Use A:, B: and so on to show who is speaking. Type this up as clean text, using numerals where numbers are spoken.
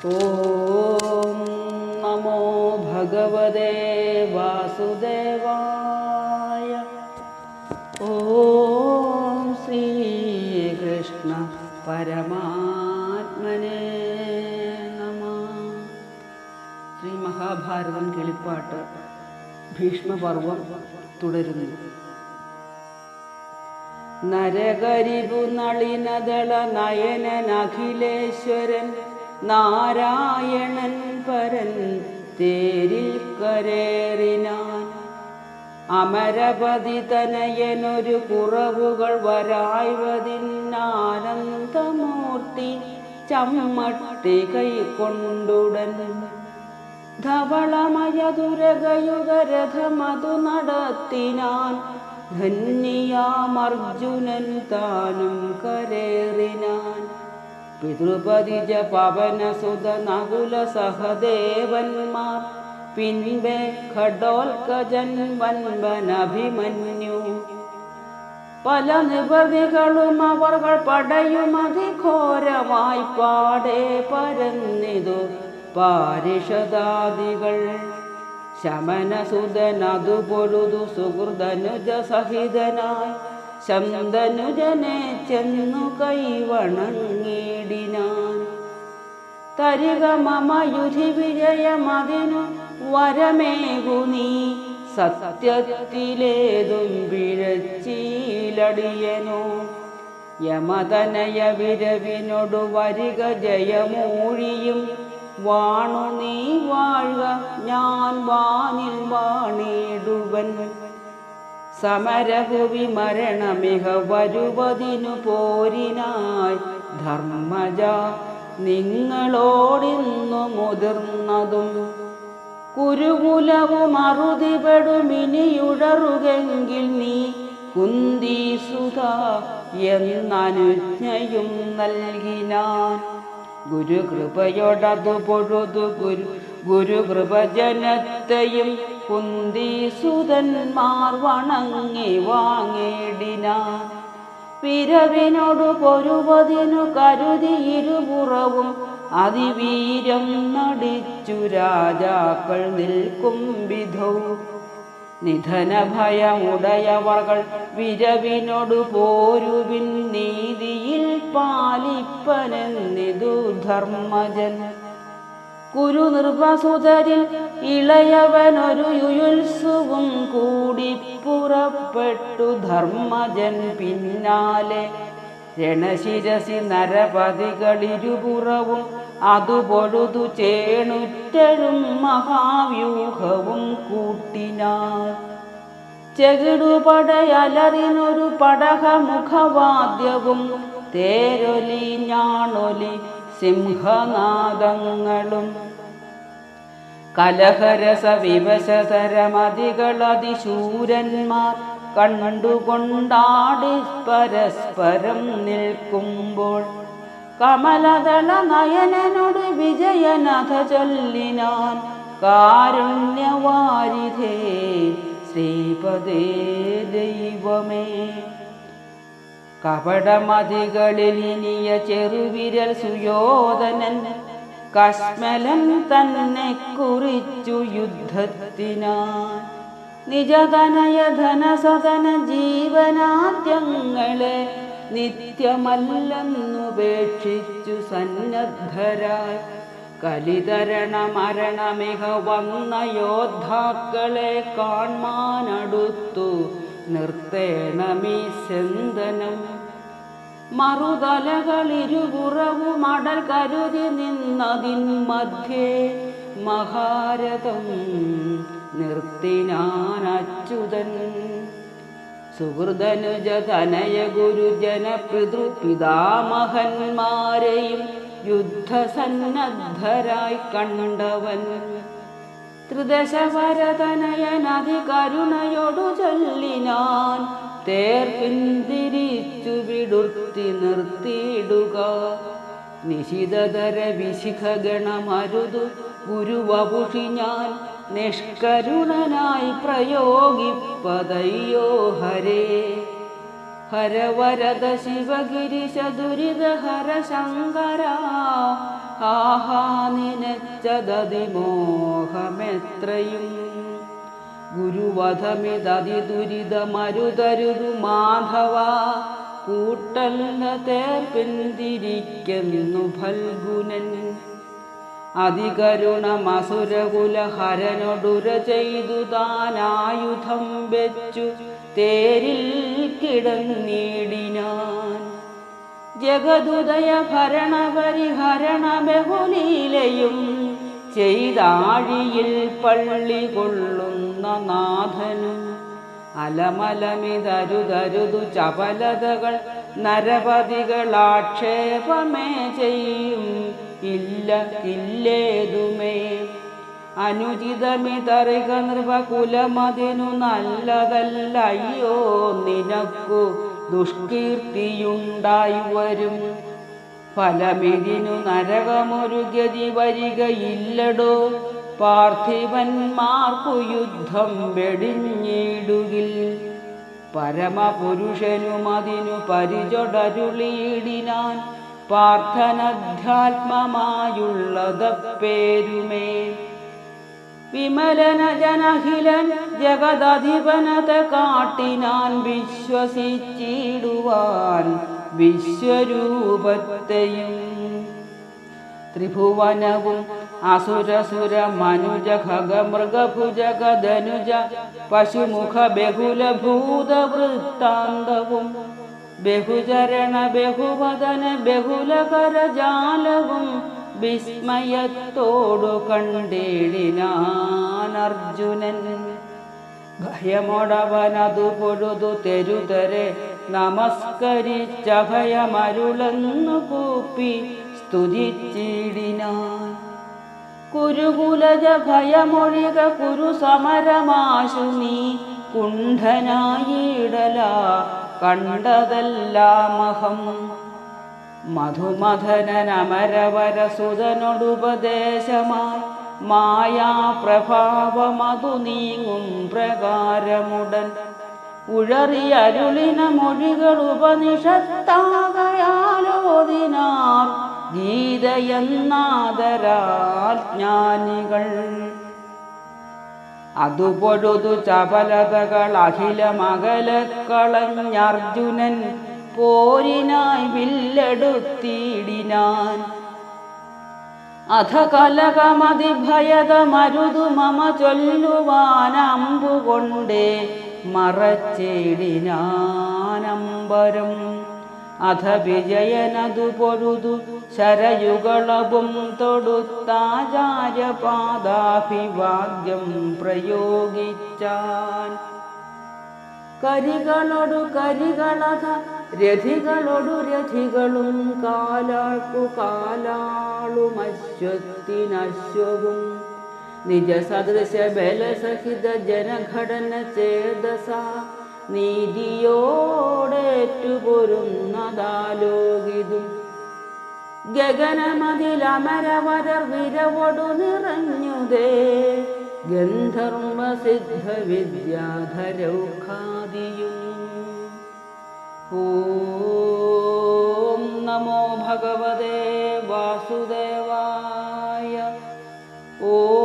A: ഓം നമോ ഭഗവതേ വാസുദേവായ. ഓം ശ്രീകൃഷ്ണ പരമാത്മനേ നമഃ. ശ്രീ മഹാഭാരതം കിളിപ്പാട്ട് ഭീഷ്മപർവം തുടരുന്നു. നരകരിപു നളിനദള നയനനഖിലേശ്വരൻ നാരായണൻ പരൻ തേരിൽ കരേറിനാൻ. അമരപതി തനയനൊരു കുറവുകൾ വരായ്വതിന്നാനന്ദമൂർത്തി ചമ്മട്ടി കൈക്കൊണ്ടുടൻ ധവളമയതുരകയുഗരഥമതു നടത്തിനാൻ. ധന്യാമർജുനൻ താനും കരേറിനാൻ. പിതൃപതിജ പവനസുത നകുല സഹദേവന്മാർ പിൻപേ ഖഡോൽകജൻ വൻവനഭിമന്യു. പല നിപതികളും അവർ പടയുമതിഘോരമായി പാടെ പരന്നിതു പാരിഷദാദികൾ. ശമനസുതനതു പൊഴുതു സുഹൃദനുജ സഹിതനായി ശന്തനുജനെ ചെന്നു കൈവണങ്ങിടിനാൻ. തരിക മമ യുധി വിജയമതിനു വരമേകു നീ, സത്യത്തിലേതും പിഴച്ചീലടിയനോ. യമതനയ വിരവിനൊടു വരിക ജയമൂഴിയും വാണു നീ വാഴ്ക ഞാൻ വാനിൽ വാണിടുവൻ. സമരഭുവി മരണമിഹ വരുവതിനു പോരിനായി ധർമ്മജ നിങ്ങളോടിന്നു മുതിർന്നതും. കുരുകുലവും അറുതിപെടുമിനിയുടറുകെങ്കിൽ നീ കുന്തിസുത എന്നനുജ്ഞയും നൽകിനാൻ. ഗുരുകൃപയോടതു പൊഴുതു ഗുരുകൃപജനത്തെയും കുന്തിസുതന്മാർ വണങ്ങി വാങ്ങിടിനാൻ. വിരവിനോടു പൊരുവതിനു കരുതി ഇരുപുറവും അതിവീരം നടിച്ചു രാജാക്കൾ നിൽക്കും വിധൗ. നിധന ഭയമുടയവകൾ വിരവിനോടു പോരുവിൻ നീതിയിൽ പാലിപ്പനെന്നിതു ധർമ്മജൻ. കുരുനിർവസുതരിൽ ഇളയവനൊരു യുയുത്സുവും കൂടി പുറപ്പെട്ടു ധർമ്മജൻ പിന്നാലെ. രണശിരസി നരപതികളിരുപുറവും അതു പൊഴുതു ചേണുറ്റഴും മഹാവ്യൂഹവും കൂട്ടിനാർ. ചെകിടുപടയലറിനൊരു പടഹമുഖവാദ്യവും തേരൊലി ഞാണൊലി സിംഹനാദങ്ങളും. കലഹരസ വിവശതരമതികളതിശൂരന്മാർ കണ്ടുകൊണ്ടാടി പരസ്പരം നിൽക്കുമ്പോൾ കമലദള നയനനോട് വിജയനഥ ചൊല്ലിനാൻ. കാരുണ്യവാരിധേ ശ്രീപദേ ദൈവമേ. കപടമതികളിലിനിയ ചെറുവിരൽ സുയോധനൻ കശ്മലൻ തന്നെ കുറിച്ചു യുദ്ധത്തിനാൻ. നിജതനയ ധനസദന ജീവനാദ്യങ്ങളെ നിത്യമല്ലെന്നുപേക്ഷിച്ചു സന്നദ്ധരായി. കലിതരണ മരണമിഹ വന്ന യോദ്ധാക്കളെ കാൺമാനടുത്തു നിർത്തേണമീ സെന്തനം. മറുതലകളിരുപുറവും അടൽ കരുതി നിന്നതിൻ മധ്യേ മഹാരഥം നിർത്തിനാനച്യുതൻ. സുഹൃദനുജ തനയ ഗുരുജന പിതൃപിതാമഹന്മാരെയും യുദ്ധസന്നദ്ധരായി കണ്ടവൻ. ത്രിദശവരതനയനധികരുണയോടു ചൊല്ലിനാൻ. തേർ പിന്തിരിച്ചു വിടുർത്തി നിർത്തിയിടുക. നിശിതതര വിശിഖഗണമരുതു ഗുരുവപുഷി ഞാൻ നിഷ്കരുണനായി പ്രയോഗിപ്പതയ്യോ ഹരേ. ഹരവരദ ശിവഗിരിശ ദുരിത ഹര ശങ്കര ആഹാ നിനച്ചതതിമോഹമെത്രയും. ഗുരുവധമിതതി ദുരിതമരുതരുതു മാധവ, കൂട്ടല്ല തേർപ്പിന്തിരിക്കുന്നു ഫൽഗുനൻ. അതികരുണമസുരകുലഹരനൊടുര ചെയ്തു താനായുധം വെച്ചു തേരിൽ കിടന്നിടിനാൻ. ജഗതുദയ ഭരണപരിഹരണ ബഹുലീലയും ചെയ്താഴിയിൽ പള്ളി കൊള്ളുന്ന നാഥനും. അലമലമിതരുതരുതു ചപലതകൾ നരപതികളാക്ഷേപമേ ചെയ്യും ഇല്ല ഇല്ലേതുമേ. അനുചിതമിതറിക നൃപകുലമതിനു നല്ലതല്ലയ്യോ നിനക്കു ദുഷ്കീർത്തിയുണ്ടായി വരും. ഫലമിതിനു നരകമൊരു ഗതി വരികയില്ലടോ, പാർത്ഥിവന്മാർക്കു യുദ്ധം വെടിഞ്ഞിടുകിൽ. പരമപുരുഷനുമതിനു പരിചൊടരുളിയിടിനാൻ, പാർത്ഥനധ്യാത്മമായുള്ളതപ്പേരുമേ. വിമലന ജനഹിലൻ ജഗദധിപനത കാട്ടിനാൻ, വിശ്വസിച്ചിടുവാൻ വിശ്വരൂപത്തെയും. ത്രിഭുവനവും അസുരസുര മനുജ ഖഗമൃഗഭുജ ഗധനുജ പശുമുഖ ബഹുല ഭൂതവൃത്താന്തവും, ബഹുചരണ ബഹുവദന ബഹുലകരജാലവും വിസ്മയത്തോടു കണ്ടിടിനാൻ അർജുനൻ. ഭയമൊടവനതു പൊഴുതു തെരുതരെ നമസ്കരിച്ചഭയമരുളെന്നു കൂപ്പി സ്തുതിച്ചിടിനാൻ. കുരുകുലജ ഭയമൊഴിക കുരു സമരമാശു നീ, കുണ്ഠനായിടല കണ്ടതെല്ലാമഹം. മധുമഥനമരവരസുതനൊടുപദേശമായി മായാപ്രഭാവമതു നീങ്ങും പ്രകാരമുടൻ ഉഴറിയരുളിന മൊഴികൾ ഉപനിഷത്താകയാലോദിനാർ ഗീതയെന്നാദരാൽ ജ്ഞാനികൾ. അതു പൊഴുതു ചപലതകൾ അഖിലമകലക്കളഞ്ഞർജുനൻ, പോരിനായി വില്ലെടുത്തിടിനാൻ. അധ കലകമതിഭയതമരുതു മമ ചൊല്ലുവാനമ്പുകൊണ്ടേ മറച്ചിടിനാനമ്പരം. അധ വിജയനതു പൊഴുതു ശരയുകളവും തൊടുത്താചാര്യപാദാഭിവാദ്യം പ്രയോഗിച്ചാൻ. കരികളൊടു കരികളഥ രഥികളൊടു രഥികളും, കാലാൾക്കു കാലാളും അശ്വത്തിനശ്വവും. നിജസദൃശ ബലസഹിത ജനഘടന ചേതസ നീതിയോടേറ്റുപൊരുന്നതാലോകിതും. ഗഗനമതിലമരവരർ വിരവൊടു നിറഞ്ഞുതേ, ഗന്ധർവസിദ്ധ വിദ്യാധരൗഖാദിയും. ഓം നമോ ഭഗവതേ വാസുദേവായ. ഓം